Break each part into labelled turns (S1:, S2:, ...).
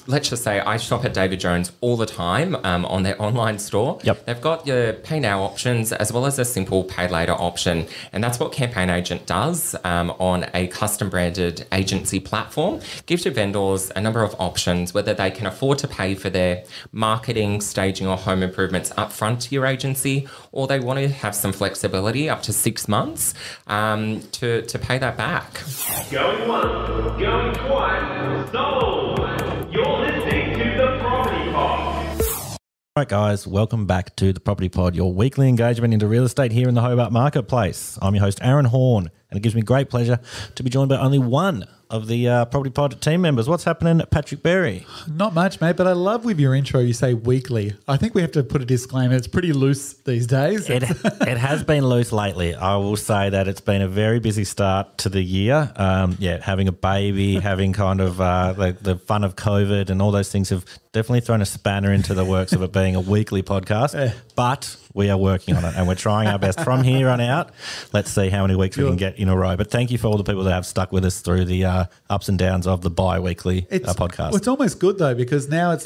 S1: let's just say I shop at David Jones all the time on their online store.
S2: Yep.
S1: They've got your pay now options as well as a simple pay later option. And that's what Campaign Agent does on a custom branded agency platform. Gives your vendors a number of options, whether they can afford to pay for their marketing, staging or home improvements upfront to your agency, or they want to have some flexibility up to 6 months to pay that back.
S3: Going once, going twice, sold! You're listening to The Property Pod.
S2: All right, guys, welcome back to The Property Pod, your weekly engagement into real estate here in the Hobart Marketplace. I'm your host, Aaron Horn, and it gives me great pleasure to be joined by only one of the Property Pod team members. What's happening, Patrick Berry?
S4: Not much, mate, but I love with your intro you say weekly. I think we have to put a disclaimer. It's pretty loose these days.
S2: It has been loose lately. I will say that it's been a very busy start to the year. Having a baby, having kind of the fun of COVID and all those things have definitely thrown a spanner into the works of it being a weekly podcast. But we are working on it and we're trying our best from here on out. Let's see how many weeks we can get in a row. But thank you for all the people that have stuck with us through the ups and downs of the bi-weekly podcast.
S4: Well, it's almost good though, because now it's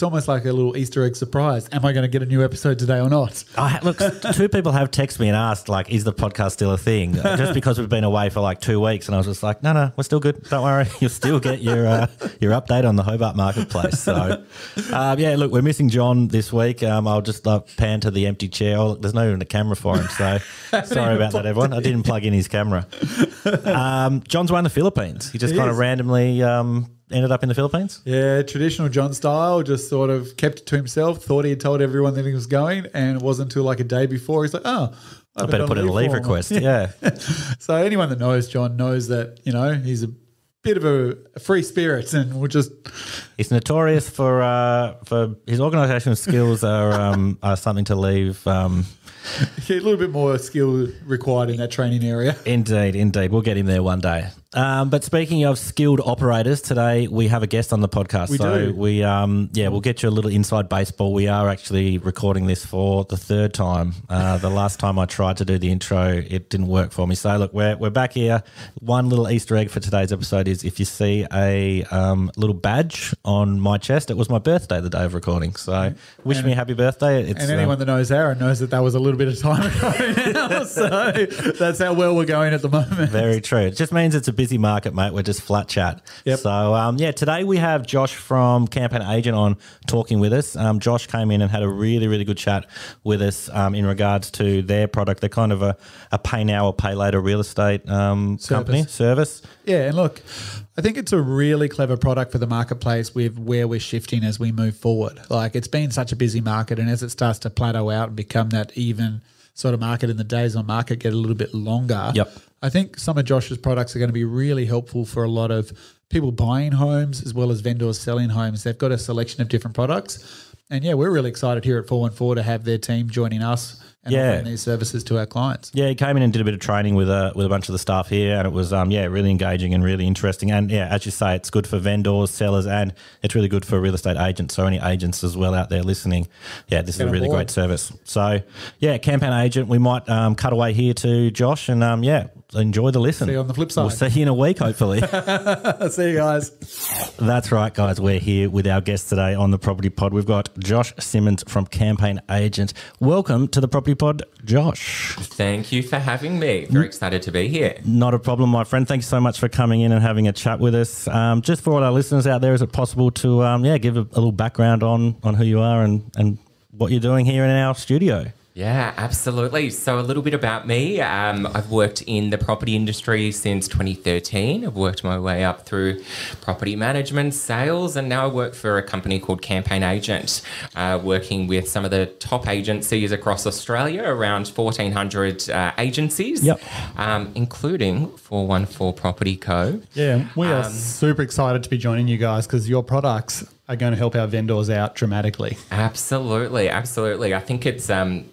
S4: almost like a little Easter egg surprise. Am I going to get a new episode today or not?
S2: Look, two people have texted me and asked, like, is the podcast still a thing? Just because we've been away for like 2 weeks. And I was just like, no, we're still good. Don't worry. You'll still get your update on the Hobart Marketplace. So, look, we're missing John this week. I'll just pan to the empty chair. Oh, there's not even a camera for him. So sorry about that, everyone. I didn't plug in his camera. John's away in the Philippines. He just kind of randomly ended up in the Philippines?
S4: Yeah, traditional John style, just sort of kept it to himself, thought he had told everyone that he was going, and it wasn't until like a day before he's like, I
S2: better put in a leave request. Yeah.
S4: So anyone that knows John knows that, he's a bit of a free spirit, and we'll just...
S2: He's notorious for his organisational skills are something to leave...
S4: a little bit more skill required in that training area.
S2: Indeed. We'll get him there one day. But speaking of skilled operators, today we have a guest on the podcast. We'll get you a little inside baseball. We are actually recording this for the third time. The last time I tried to do the intro, it didn't work for me. So look, we're back here. One little Easter egg for today's episode is if you see a little badge on my chest, it was my birthday the day of recording. So wish me a happy birthday.
S4: And anyone that knows Aaron knows that was a little bit of time ago now. So that's how well we're going at the moment.
S2: Very true. It just means it's a busy market, mate. We're just flat chat.
S4: Yep.
S2: So, today we have Josh from Campaign Agent on talking with us. Josh came in and had a really, really good chat with us in regards to their product. They're kind of a pay now or pay later real estate company service.
S4: Yeah, and look, I think it's a really clever product for the marketplace with where we're shifting as we move forward. Like, it's been such a busy market, and as it starts to plateau out and become that even sort of market, and the days on market get a little bit longer.
S2: Yep.
S4: I think some of Josh's products are going to be really helpful for a lot of people buying homes as well as vendors selling homes. They've got a selection of different products. And we're really excited here at 414 to have their team joining us and offering these services to our clients.
S2: Yeah, he came in and did a bit of training with a bunch of the staff here, and it was really engaging and really interesting. And as you say, it's good for vendors, sellers, and it's really good for real estate agents. So any agents as well out there listening, this is a really great service. So Campaign Agent, we might cut away here to Josh and enjoy the listen.
S4: See you on the flip side.
S2: We'll see you in a week, hopefully.
S4: See you guys.
S2: That's right, guys. We're here with our guest today on the Property Pod. We've got Josh Simmons from Campaign Agent. Welcome to the Property Pod, Josh.
S1: Thank you for having me. Very excited to be here.
S2: Not a problem, my friend. Thanks so much for coming in and having a chat with us. Just for all our listeners out there, is it possible to give a little background on who you are and what you're doing here in our studio?
S1: Yeah, absolutely. So a little bit about me. I've worked in the property industry since 2013. I've worked my way up through property management, sales, and now I work for a company called Campaign Agent, working with some of the top agencies across Australia, around 1,400 agencies, including 414 Property Co.
S5: Yeah, we are super excited to be joining you guys because your products are going to help our vendors out dramatically.
S1: Absolutely. I think it's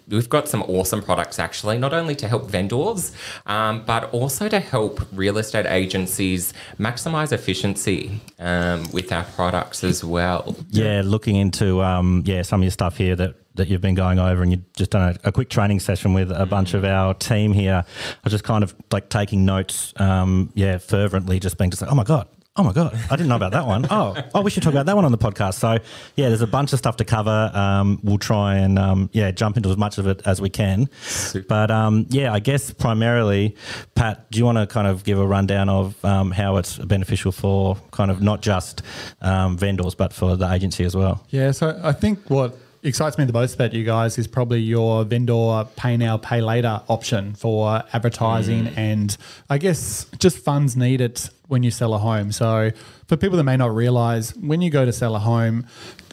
S1: we've got some awesome products actually, not only to help vendors, but also to help real estate agencies maximize efficiency with our products as well.
S2: Yeah, looking into some of your stuff here that you've been going over, and you've just done a quick training session with a bunch of our team here. I was just kind of like taking notes, fervently, just being just like, oh my God, Oh my God, I didn't know about that one. Oh, we should talk about that one on the podcast. So yeah, there's a bunch of stuff to cover. We'll try and jump into as much of it as we can.
S1: Super.
S2: But I guess primarily, Pat, do you want to kind of give a rundown of how it's beneficial for kind of not just vendors but for the agency as well?
S5: Yeah, so I think what excites me the most about you guys is probably your vendor pay now, pay later option for advertising and I guess just funds needed when you sell a home. So for people that may not realise, when you go to sell a home,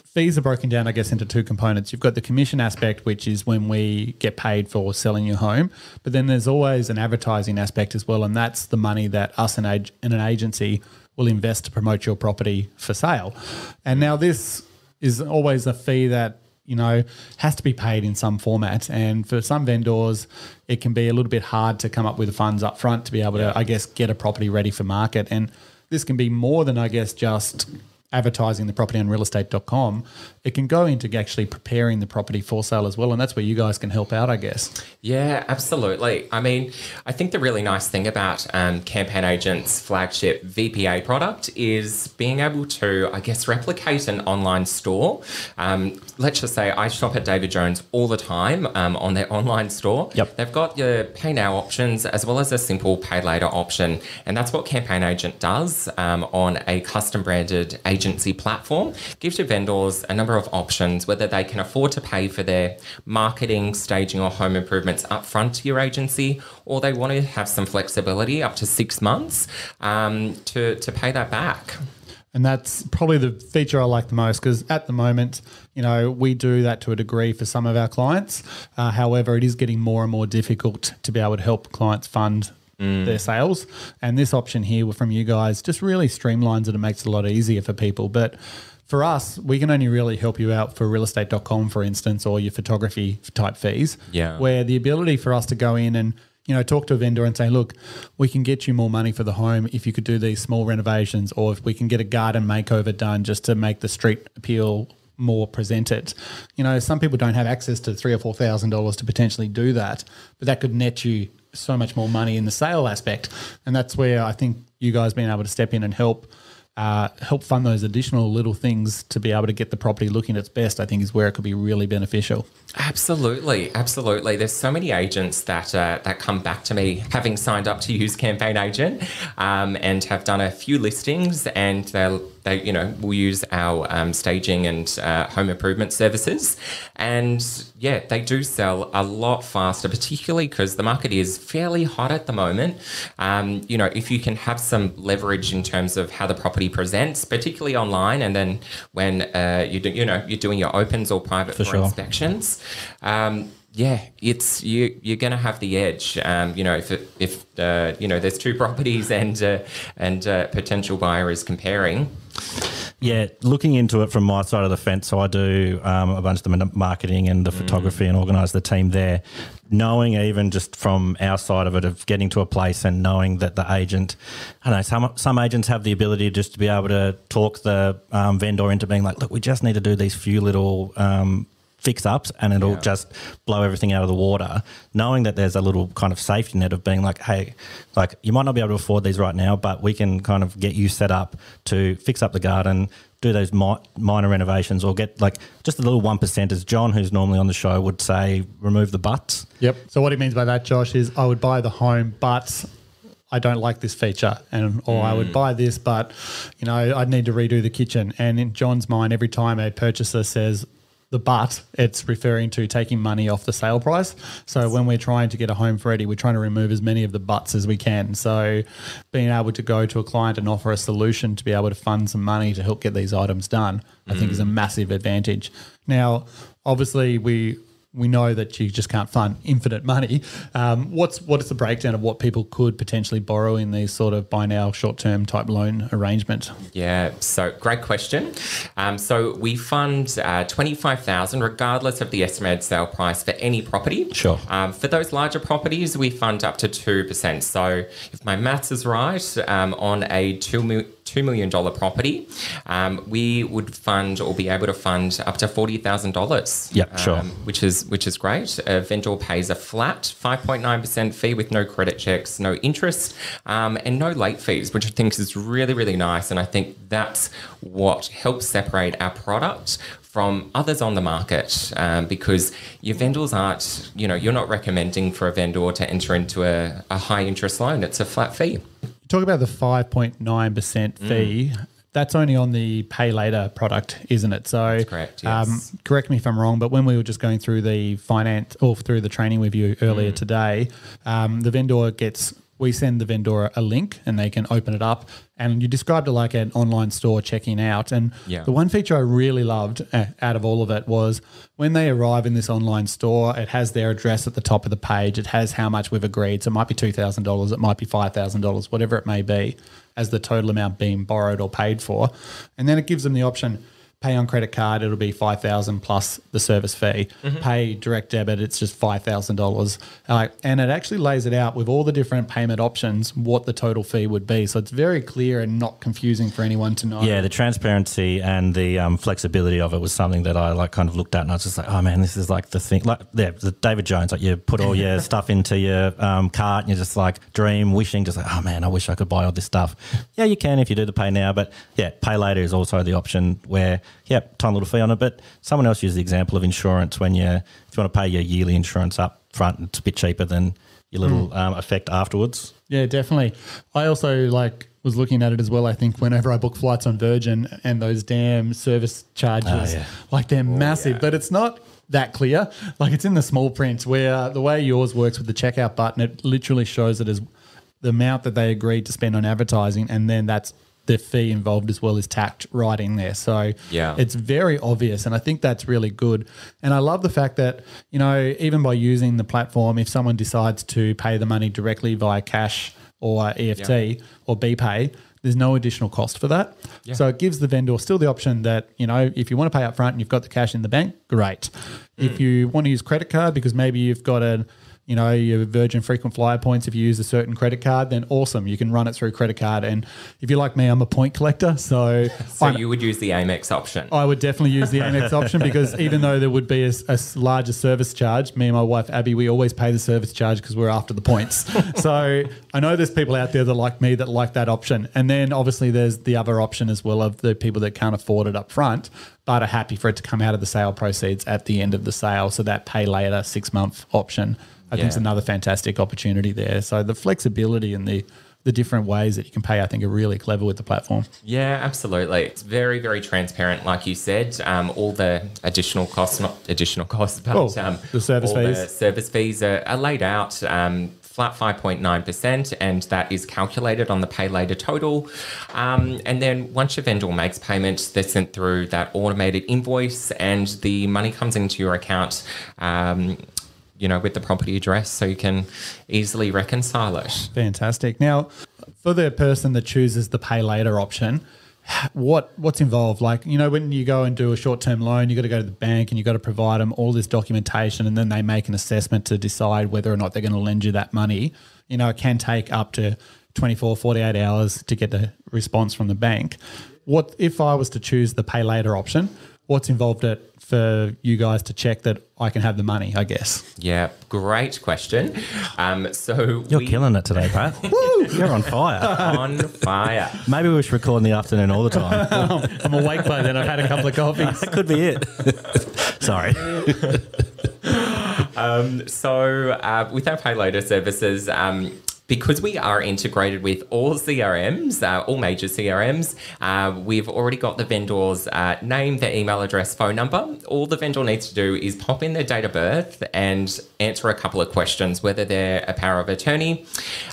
S5: fees are broken down, I guess, into two components. You've got the commission aspect, which is when we get paid for selling your home. But then there's always an advertising aspect as well, and that's the money that us and an agency will invest to promote your property for sale. And now this is always a fee that has to be paid in some format. And for some vendors, it can be a little bit hard to come up with the funds up front to be able to, I guess, get a property ready for market. And this can be more than, I guess, just advertising the property on realestate.com. It can go into actually preparing the property for sale as well. And that's where you guys can help out, I guess.
S1: Yeah, absolutely. I mean, I think the really nice thing about Campaign Agent's flagship VPA product is being able to, I guess, replicate an online store. Let's just say I shop at David Jones all the time on their online store.
S2: Yep.
S1: They've got your pay now options as well as a simple pay later option. And that's what Campaign Agent does on a custom branded agency platform. Gives your vendors a number of options, whether they can afford to pay for their marketing, staging or home improvements upfront to your agency, or they want to have some flexibility up to 6 months to pay that back.
S5: And that's probably the feature I like the most because at the moment, we do that to a degree for some of our clients. However, it is getting more and more difficult to be able to help clients fund their sales. And this option here from you guys just really streamlines it and makes it a lot easier for people. But for us, we can only really help you out for realestate.com, for instance, or your photography type fees.
S1: Yeah.
S5: Where the ability for us to go in and talk to a vendor and say, look, we can get you more money for the home if you could do these small renovations, or if we can get a garden makeover done just to make the street appeal more presented. Some people don't have access to $3,000 or $4,000 to potentially do that, but that could net you so much more money in the sale aspect. And that's where I think you guys being able to step in and help fund those additional little things to be able to get the property looking its best, I think is where it could be really beneficial.
S1: Absolutely. There's so many agents that come back to me having signed up to use Campaign Agent and have done a few listings, and they will use our staging and home improvement services, and they do sell a lot faster, particularly because the market is fairly hot at the moment. If you can have some leverage in terms of how the property presents, particularly online, and then when you're doing your opens or private for inspections. You're going to have the edge. If there's two properties and a potential buyer is comparing.
S2: Yeah, looking into it from my side of the fence, so I do a bunch of the marketing and the photography and organise the team there. Knowing even just from our side of it, of getting to a place and knowing that the agent, I don't know, some agents have the ability just to be able to talk the vendor into being like, look, we just need to do these few little fix-ups and it'll just blow everything out of the water, knowing that there's a little kind of safety net of being like, hey, like you might not be able to afford these right now, but we can kind of get you set up to fix up the garden, do those minor renovations, or get like just a little 1%, as John, who's normally on the show, would say, remove the buts.
S5: Yep. So what he means by that, Josh, is I would buy the home, but I don't like this feature, or I would buy this, but I'd need to redo the kitchen. And in John's mind, every time a purchaser says the but, it's referring to taking money off the sale price. So when we're trying to get a home ready, we're trying to remove as many of the buts as we can. So being able to go to a client and offer a solution to be able to fund some money to help get these items done, I think is a massive advantage. Now, obviously we know that you just can't fund infinite money. What is the breakdown of what people could potentially borrow in these sort of buy now short-term type loan arrangement?
S1: Yeah, so great question. So we fund $25,000 regardless of the estimated sale price for any property.
S2: Sure.
S1: For those larger properties, we fund up to 2%. So if my maths is right, on a $2 $2 million property, we would fund or be able to fund up to $40,000.
S2: Yep, sure.
S1: Which is great. A vendor pays a flat 5.9% fee with no credit checks, no interest, and no late fees, which I think is really, really nice. And I think that's what helps separate our product from others on the market, because your vendors aren't, you're not recommending for a vendor to enter into a high interest loan. It's a flat fee.
S5: Talk about the 5.9% fee. That's only on the pay later product, isn't it? So
S1: that's correct, yes.
S5: Correct me if I'm wrong, but when we were just going through the finance or through the training with you earlier today, the vendor we send the vendor a link and they can open it up. And you described it like an online store checking out. And the one feature I really loved out of all of it was when they arrive in this online store, it has their address at the top of the page. It has how much we've agreed. So it might be $2,000, it might be $5,000, whatever it may be, as the total amount being borrowed or paid for. And then it gives them the option, pay on credit card, it'll be $5,000 plus the service fee. Pay direct debit, it's just $5,000. And it actually lays it out with all the different payment options, what the total fee would be. So it's very clear and not confusing for anyone to know.
S2: Yeah, the transparency and the flexibility of it was something that I kind of looked at, and I was just like, oh man, this is like the thing. Like the David Jones, like you put all your stuff into your cart and you're just like wishing, just like, oh man, I wish I could buy all this stuff. Yeah, you can if you do the pay now, but yeah, pay later is also the option where tiny little fee on it. But someone else used the example of insurance when if you want to pay your yearly insurance up front, it's a bit cheaper than your little effect afterwards.
S5: Yeah, definitely. I also was looking at it as well. I think whenever I book flights on Virgin and those damn service charges, they're massive, but it's not that clear. Like it's in the small print where the way yours works with the checkout button, it literally shows it as the amount that they agreed to spend on advertising, and then that's the fee involved as well is tacked right in there. So it's very obvious, and I think that's really good. And I love the fact that, even by using the platform, if someone decides to pay the money directly via cash or EFT or BPay, there's no additional cost for that. So it gives the vendor still the option that, if you want to pay up front and you've got the cash in the bank, great. If you want to use credit card because maybe you've got your Virgin frequent flyer points, if you use a certain credit card, then awesome. You can run it through credit card. And if you're like me, I'm a point collector. So
S1: you would use the Amex option.
S5: I would definitely use the Amex option because even though there would be a larger service charge, me and my wife, Abby, we always pay the service charge because we're after the points. So I know there's people out there that like me that like that option. And then obviously there's the other option as well of the people that can't afford it up front but are happy for it to come out of the sale proceeds at the end of the sale. So that pay later 6-month option, I think is another fantastic opportunity there. So the flexibility and the different ways that you can pay, I think, are really clever with the platform.
S1: Yeah, absolutely. It's very, very transparent, like you said. All the additional costs, not additional costs, but
S5: the service fees.
S1: The service fees are laid out. Flat 5.9%, and that is calculated on the pay later total. And then once your vendor makes payment, they're sent through that automated invoice, and the money comes into your account. With the property address, so you can easily reconcile it.
S5: Fantastic. Now, for the person that chooses the pay later option, what's involved? When you go and do a short-term loan, you got to go to the bank and you got to provide them all this documentation, and then they make an assessment to decide whether or not they're going to lend you that money. It can take up to 24, 48 hours to get a response from the bank. What if I was to choose the pay later option? What's involved for you guys to check that I can have the money, I guess?
S1: Yeah, great question.
S2: You're killing it today, Pat. Woo! You're on fire.
S1: On fire.
S2: Maybe we should record in the afternoon all the time.
S5: I'm awake by then. I've had a couple of coffees.
S2: That could be it. Sorry.
S1: With our pay later services, because we are integrated with all CRMs, all major CRMs, we've already got the vendor's name, their email address, phone number. All the vendor needs to do is pop in their date of birth and answer a couple of questions, whether they're a power of attorney,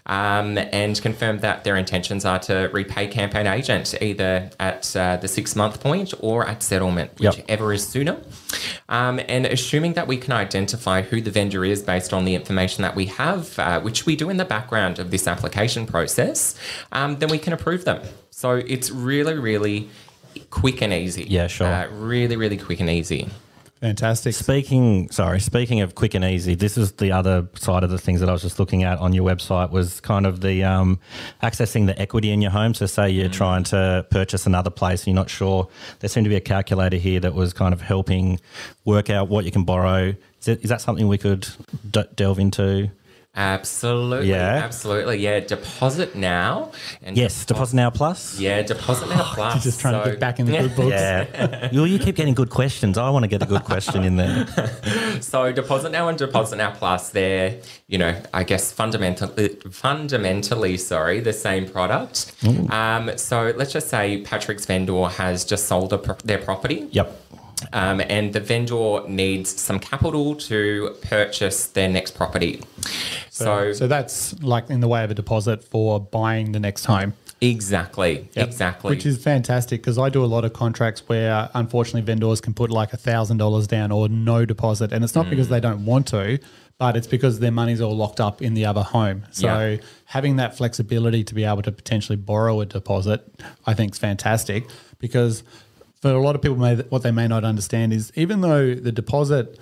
S1: and confirm that their intentions are to repay campaign agent either at the 6-month point or at settlement, whichever is sooner. And assuming that we can identify who the vendor is based on the information that we have, which we do in the background of this application process, then we can approve them. So it's really, really quick and easy.
S2: Yeah, sure.
S1: Really, really quick and easy.
S5: Fantastic.
S2: Speaking of quick and easy, this is the other side of the things that I was just looking at on your website was kind of the accessing the equity in your home. So say you're trying to purchase another place and you're not sure. There seemed to be a calculator here that was kind of helping work out what you can borrow. Is that something we could delve into?
S1: Absolutely.
S2: Yeah.
S1: Absolutely. Yeah. Deposit Now. And
S2: Deposit Now Plus.
S1: Yeah, Deposit Now Plus.
S5: You're just trying to get back in the good books.
S2: Yeah. You keep getting good questions. I want to get a good question in there.
S1: So Deposit Now and Deposit Now Plus, they're, I guess fundamentally, the same product. So let's just say Patrick's vendor has just sold their property.
S2: Yep.
S1: And the vendor needs some capital to purchase their next property. So
S5: that's like in the way of a deposit for buying the next home.
S1: Exactly.
S5: Yep.
S1: Exactly.
S5: Which is fantastic because I do a lot of contracts where unfortunately vendors can put like $1,000 down or no deposit. And it's not because they don't want to, but it's because their money's all locked up in the other home. So having that flexibility to be able to potentially borrow a deposit, I think is fantastic because for a lot of people, what they may not understand is even though the deposit,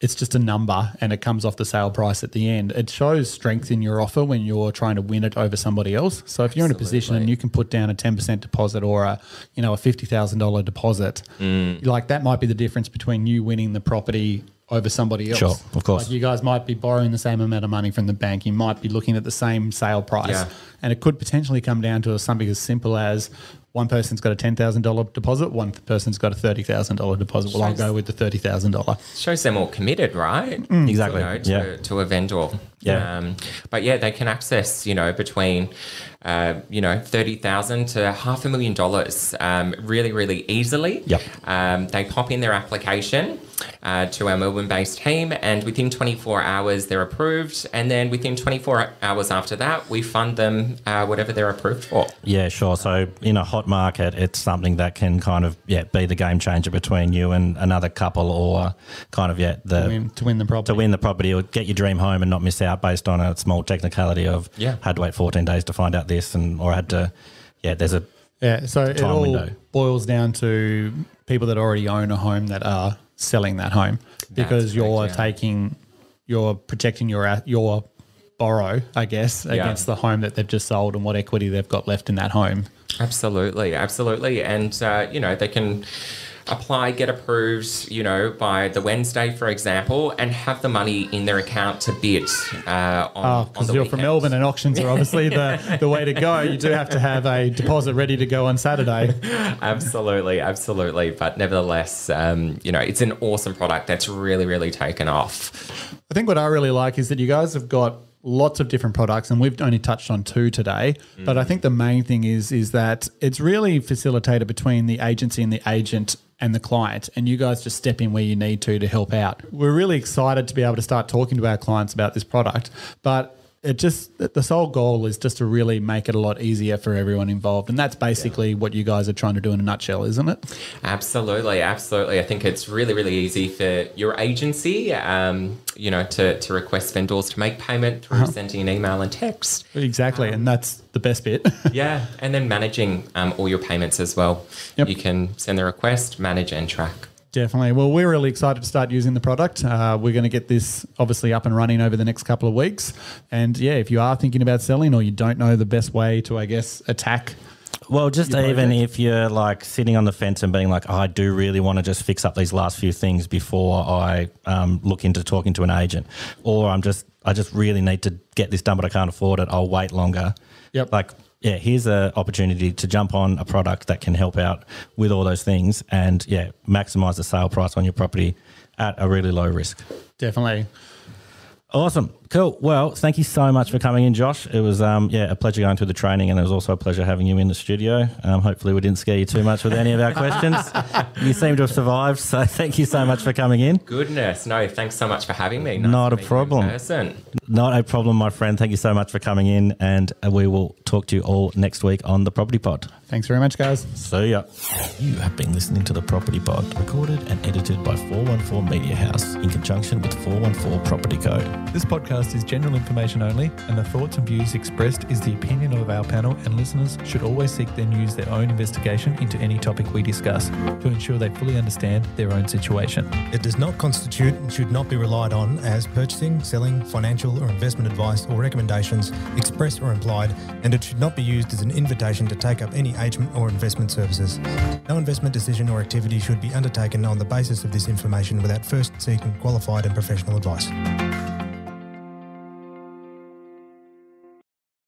S5: it's just a number and it comes off the sale price at the end, it shows strength in your offer when you're trying to win it over somebody else. So if you're in a position and you can put down a 10% deposit or a $50,000 deposit, like that might be the difference between you winning the property over somebody else.
S2: Sure, of course.
S5: Like you guys might be borrowing the same amount of money from the bank. You might be looking at the same sale price. And it could potentially come down to something as simple as one person's got a $10,000 deposit, one person's got a $30,000 deposit. Well, I'll go with the $30,000.
S1: Shows they're more committed, right?
S2: Exactly.
S1: To a vendor.
S2: Yeah.
S1: But they can access, between, $30,000 to $500,000 really, really easily.
S2: Yep.
S1: They pop in their application to our Melbourne-based team, and within 24 hours they're approved, and then within 24 hours after that we fund them whatever they're approved for.
S2: Yeah, sure. So in a hot market, it's something that can kind of be the game changer between you and another couple, or kind of to
S5: win the property.
S2: To win the property or get your dream home and not miss out based on a small technicality of had to wait 14 days to find out this, or had to there's a
S5: so it all
S2: window.
S5: Boils down to people that already own a home that are selling that home because you're protecting your borrow, I guess, against the home that they've just sold and what equity they've got left in that home.
S1: Absolutely. And they can apply, get approved, by the Wednesday, for example, and have the money in their account to bid on the
S5: because you're from Melbourne and auctions are obviously the way to go. You do have to have a deposit ready to go on Saturday.
S1: Absolutely. But nevertheless, it's an awesome product that's really, really taken off.
S5: I think what I really like is that you guys have got lots of different products, and we've only touched on 2 today. But I think the main thing is that it's really facilitated between the agency and the agent and the client, and you guys just step in where you need to help out. We're really excited to be able to start talking to our clients about this product, but the sole goal is just to really make it a lot easier for everyone involved. And that's basically what you guys are trying to do in a nutshell, isn't it?
S1: Absolutely. I think it's really, really easy for your agency, to request vendors to make payment through sending an email and text.
S5: Exactly. And that's the best bit.
S1: And then managing all your payments as well.
S5: Yep.
S1: You can send the request, manage and track.
S5: Definitely. Well, we're really excited to start using the product. We're going to get this obviously up and running over the next couple of weeks. And if you are thinking about selling or you don't know the best way to, I guess, attack.
S2: Well, just even if you're like sitting on the fence and being like, I do really want to just fix up these last few things before I look into talking to an agent, or I just really need to get this done, but I can't afford it. I'll wait longer.
S5: Yep.
S2: Here's an opportunity to jump on a product that can help out with all those things and, maximise the sale price on your property at a really low risk.
S5: Definitely.
S2: Awesome. Cool. Well, thank you so much for coming in, Josh. It was a pleasure going through the training, and it was also a pleasure having you in the studio. Hopefully we didn't scare you too much with any of our questions. You seem to have survived, so thank you so much for coming in.
S1: Goodness. No, thanks so much for having me.
S2: Not a problem. Not a problem, my friend. Thank you so much for coming in, and we will talk to you all next week on The Property Pod.
S5: Thanks very much, guys.
S2: See ya. You have been listening to The Property Pod, recorded and edited by 414 Media House in conjunction with 414 Property Co.
S6: This podcast
S5: podcast is general information only, and the thoughts and views expressed is the opinion of our panel, and listeners should always seek then use their own investigation into any topic we discuss to ensure they fully understand their own situation.
S6: It does not constitute and should not be relied on as purchasing, selling, financial or investment advice or recommendations, expressed or implied, and it should not be used as an invitation to take up any agent or investment services. No investment decision or activity should be undertaken on the basis of this information without first seeking qualified and professional advice.